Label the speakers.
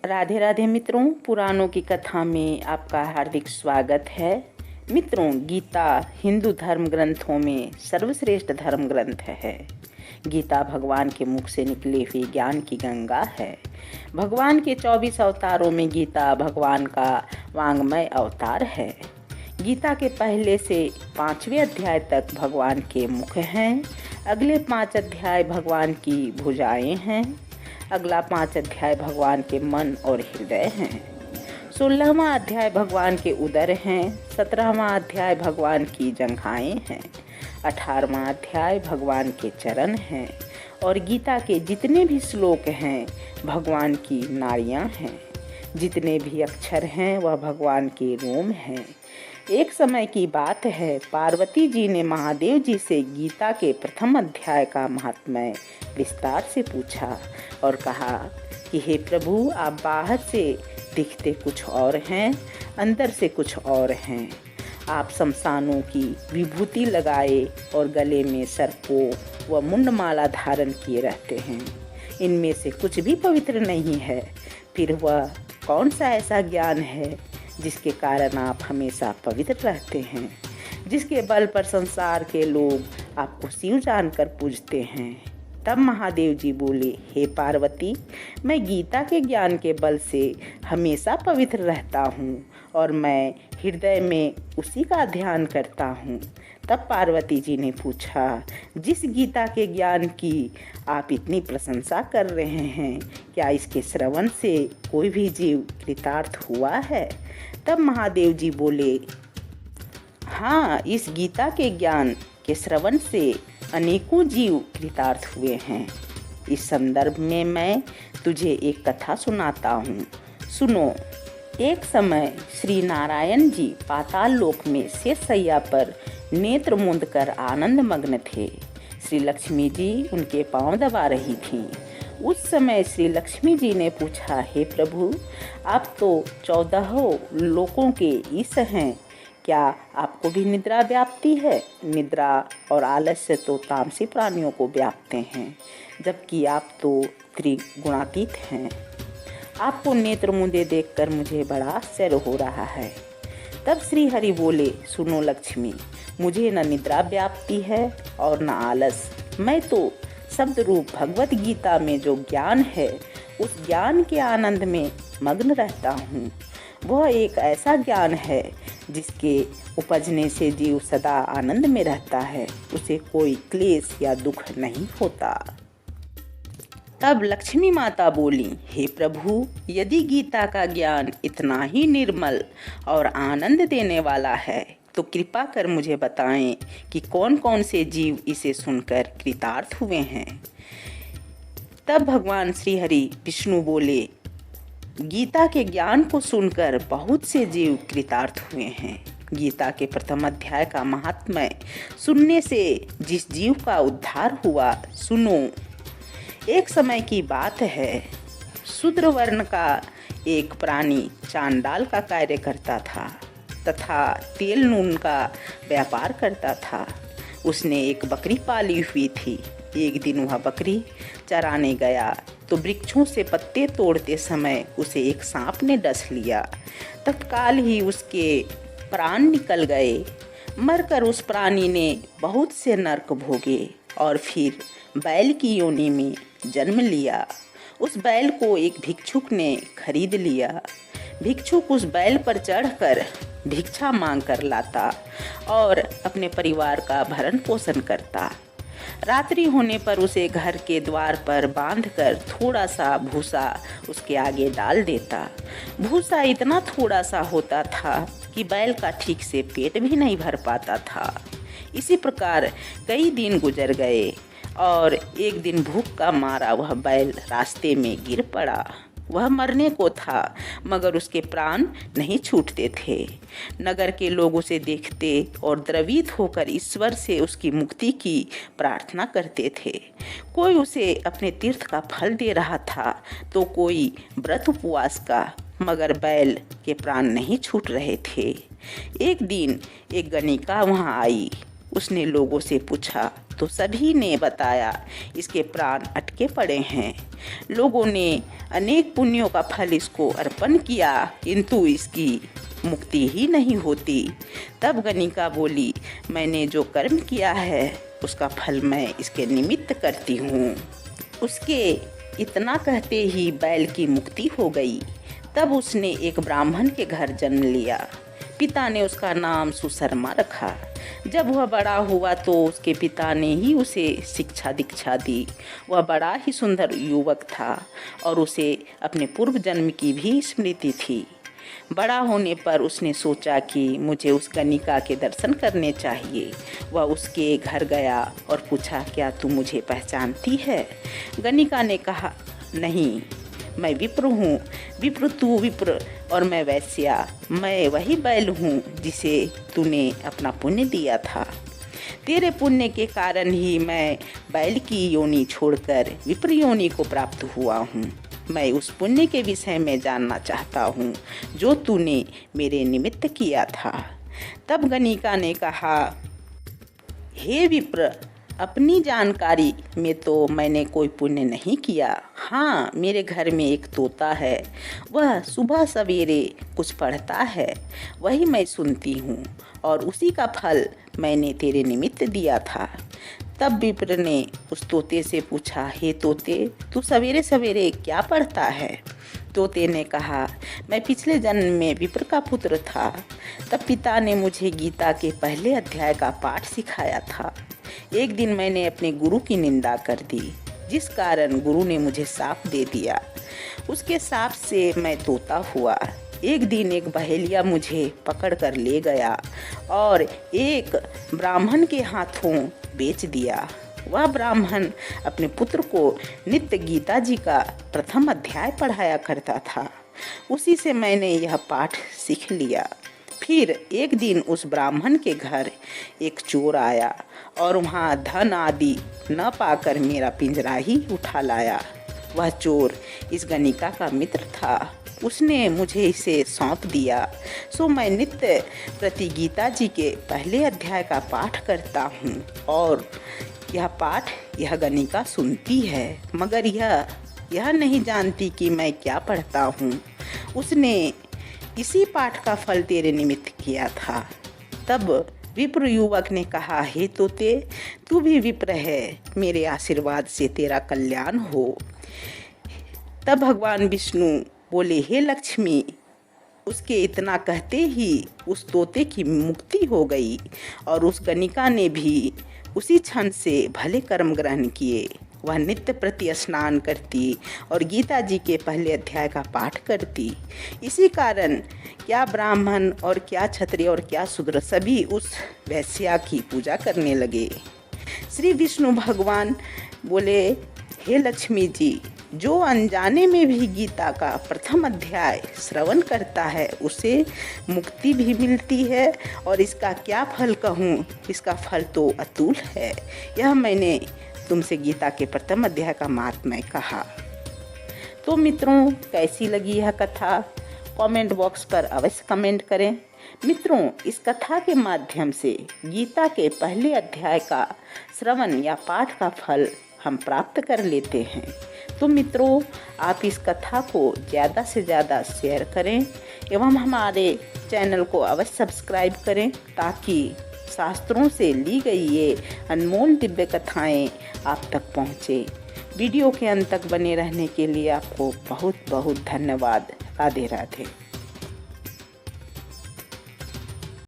Speaker 1: राधे राधे मित्रों, पुराणों की कथा में आपका हार्दिक स्वागत है। मित्रों, गीता हिंदू धर्म ग्रंथों में सर्वश्रेष्ठ धर्म ग्रंथ है। गीता भगवान के मुख से निकले हुए ज्ञान की गंगा है। भगवान के 24 अवतारों में गीता भगवान का वांग्मय अवतार है। गीता के पहले से 5वें अध्याय तक भगवान के मुख हैं। अगले 5 अध्याय भगवान की भुजाएं हैं। अगला 5 अध्याय भगवान के मन और हृदय हैं। 16वां अध्याय भगवान के उदर हैं। 17वां अध्याय भगवान की जंघाएं हैं। 18वां अध्याय भगवान के चरण हैं। और गीता के जितने भी श्लोक हैं भगवान की नाड़ियां हैं। जितने भी अक्षर हैं वह भगवान के रोम हैं। एक समय की बात है, पार्वती जी ने महादेव जी से गीता के प्रथम अध्याय का महात्म्य विस्तार से पूछा और कहा कि हे प्रभु, आप बाहर से दिखते कुछ और हैं, अंदर से कुछ और हैं। आप शमशानों की विभूति लगाए और गले में सर्पों व मुंडमाला धारण किए रहते हैं। इनमें से कुछ भी पवित्र नहीं है। फिर वह कौन सा ऐसा ज्ञान है जिसके कारण आप हमेशा पवित्र रहते हैं, जिसके बल पर संसार के लोग आपको शिव जानकर पूजते हैं। तब महादेव जी बोले, हे पार्वती, मैं गीता के ज्ञान के बल से हमेशा पवित्र रहता हूँ और मैं हृदय में उसी का ध्यान करता हूँ। तब पार्वती जी ने पूछा, जिस गीता के ज्ञान की आप इतनी प्रशंसा कर रहे हैं, क्या इसके श्रवण से कोई भी जीव कृतार्थ हुआ है? तब महादेव जी बोले, हाँ, इस गीता के ज्ञान के श्रवण से अनेकों जीव कृतार्थ हुए हैं। इस संदर्भ में मैं तुझे एक कथा सुनाता हूँ, सुनो। एक समय श्री नारायण जी पाताल लोक में शेषशैया पर नेत्र मूंद कर आनंद मग्न थे। श्री लक्ष्मी जी उनके पांव दबा रही थीं। उस समय श्री लक्ष्मी जी ने पूछा, हे प्रभु, आप तो 14 लोकों के ईश हैं, क्या आपको भी निद्रा व्याप्ति है? निद्रा और आलस्य तो तामसी प्राणियों को व्यापते हैं, जबकि आप तो त्रिगुणातीत हैं। आपको नेत्र मूंदे देखकर मुझे बड़ा आश्चर्य हो रहा है। तब श्री हरि बोले, सुनो लक्ष्मी, मुझे न निद्रा व्याप्ति है और न आलस। मैं तो शब्द रूप भगवत गीता में जो ज्ञान है उस ज्ञान के आनंद में मग्न रहता हूँ। वह एक ऐसा ज्ञान है जिसके उपजने से जीव सदा आनंद में रहता है, उसे कोई क्लेश या दुख नहीं होता। तब लक्ष्मी माता बोली, हे प्रभु, यदि गीता का ज्ञान इतना ही निर्मल और आनंद देने वाला है तो कृपा कर मुझे बताएं कि कौन कौन से जीव इसे सुनकर कृतार्थ हुए हैं। तब भगवान श्री हरि विष्णु बोले, गीता के ज्ञान को सुनकर बहुत से जीव कृतार्थ हुए हैं। गीता के प्रथम अध्याय का महात्म्य सुनने से जिस जीव का उद्धार हुआ, सुनो। एक समय की बात है, शूद्र वर्ण का एक प्राणी चांडाल का कार्य करता था तथा तेल नून का व्यापार करता था। उसने एक बकरी पाली हुई थी। एक दिन वह बकरी चराने गया तो वृक्षों से पत्ते तोड़ते समय उसे एक सांप ने डस लिया। तत्काल ही उसके प्राण निकल गए। मरकर उस प्राणी ने बहुत से नरक भोगे और फिर बैल की योनि में जन्म लिया। उस बैल को एक भिक्षुक ने खरीद लिया। भिक्षुक उस बैल पर चढ़कर भिक्षा मांग कर लाता और अपने परिवार का भरण पोषण करता। रात्रि होने पर उसे घर के द्वार पर बांधकर थोड़ा सा भूसा उसके आगे डाल देता। भूसा इतना थोड़ा सा होता था कि बैल का ठीक से पेट भी नहीं भर पाता था। इसी प्रकार कई दिन गुजर गए और एक दिन भूख का मारा वह बैल रास्ते में गिर पड़ा। वह मरने को था मगर उसके प्राण नहीं छूटते थे। नगर के लोग उसे देखते और द्रवित होकर ईश्वर से उसकी मुक्ति की प्रार्थना करते थे। कोई उसे अपने तीर्थ का फल दे रहा था तो कोई व्रत उपवास का, मगर बैल के प्राण नहीं छूट रहे थे। एक दिन एक गणिका वहां आई। उसने लोगों से पूछा तो सभी ने बताया इसके प्राण अटके पड़े हैं। लोगों ने अनेक पुण्यों का फल इसको अर्पण किया, किंतु इसकी मुक्ति ही नहीं होती। तब गणिका बोली, मैंने जो कर्म किया है उसका फल मैं इसके निमित्त करती हूँ। उसके इतना कहते ही बैल की मुक्ति हो गई। तब उसने एक ब्राह्मण के घर जन्म लिया। पिता ने उसका नाम सुशर्मा रखा। जब वह बड़ा हुआ तो उसके पिता ने ही उसे शिक्षा दीक्षा दी। वह बड़ा ही सुंदर युवक था और उसे अपने पूर्व जन्म की भी स्मृति थी। बड़ा होने पर उसने सोचा कि मुझे उस गणिका के दर्शन करने चाहिए। वह उसके घर गया और पूछा, क्या तू मुझे पहचानती है? गणिका ने कहा, नहीं, मैं विप्र हूँ। विप्र तू विप्र और मैं वैश्या। मैं वही बैल हूँ जिसे तूने अपना पुण्य दिया था। तेरे पुण्य के कारण ही मैं बैल की योनि छोड़कर विप्र योनि को प्राप्त हुआ हूँ। मैं उस पुण्य के विषय में जानना चाहता हूँ जो तूने मेरे निमित्त किया था। तब गणिका ने कहा, हे विप्र, अपनी जानकारी में तो मैंने कोई पुण्य नहीं किया। हाँ, मेरे घर में एक तोता है, वह सुबह सवेरे कुछ पढ़ता है, वही मैं सुनती हूँ और उसी का फल मैंने तेरे निमित्त दिया था। तब विप्र ने उस तोते से पूछा, हे तोते, तू सवेरे सवेरे क्या पढ़ता है? तोते ने कहा, मैं पिछले जन्म में विप्र का पुत्र था। तब पिता ने मुझे गीता के पहले अध्याय का पाठ सिखाया था। एक दिन मैंने अपने गुरु की निंदा कर दी, जिस कारण गुरु ने मुझे शाप दे दिया। उसके शाप से मैं तोता हुआ। एक दिन एक बहेलिया मुझे पकड़ कर ले गया और एक ब्राह्मण के हाथों बेच दिया। वह ब्राह्मण अपने पुत्र को नित्य गीता जी का प्रथम अध्याय पढ़ाया करता था। उसी से मैंने यह पाठ सीख लिया। फिर एक दिन उस ब्राह्मण के घर एक चोर आया और वहाँ धन आदि न पाकर मेरा पिंजरा ही उठा लाया। वह चोर इस गणिका का मित्र था। उसने मुझे इसे सौंप दिया। सो मैं नित्य प्रति गीता जी के पहले अध्याय का पाठ करता हूँ और यह पाठ यह गणिका सुनती है, मगर यह नहीं जानती कि मैं क्या पढ़ता हूँ। उसने इसी पाठ का फल तेरे निमित्त किया था। तब विप्र युवक ने कहा, हे तोते, तू भी विप्र है, मेरे आशीर्वाद से तेरा कल्याण हो। तब भगवान विष्णु बोले, हे लक्ष्मी। उसके इतना कहते ही उस तोते की मुक्ति हो गई और उस गणिका ने भी उसी क्षण से भले कर्म ग्रहण किए। वह नित्य प्रति स्नान करती और गीता जी के पहले अध्याय का पाठ करती। इसी कारण क्या ब्राह्मण और क्या क्षत्रिय और क्या शूद्र सभी उस वैश्या की पूजा करने लगे। श्री विष्णु भगवान बोले, हे लक्ष्मी जी, जो अनजाने में भी गीता का प्रथम अध्याय श्रवण करता है उसे मुक्ति भी मिलती है और इसका क्या फल कहूँ, इसका फल तो अतुल है। यह मैंने तुमसे गीता के प्रथम अध्याय का महात्म्य कहा। तो मित्रों, कैसी लगी यह कथा? कमेंट बॉक्स पर अवश्य कमेंट करें। मित्रों, इस कथा के माध्यम से गीता के पहले अध्याय का श्रवण या पाठ का फल हम प्राप्त कर लेते हैं। तो मित्रों, आप इस कथा को ज़्यादा से ज़्यादा शेयर करें एवं हमारे चैनल को अवश्य सब्सक्राइब करें ताकि शास्त्रों से ली गई ये अनमोल दिव्य कथाएं आप तक पहुँचे। वीडियो के अंत तक बने रहने के लिए आपको बहुत बहुत धन्यवाद। राधे राधे।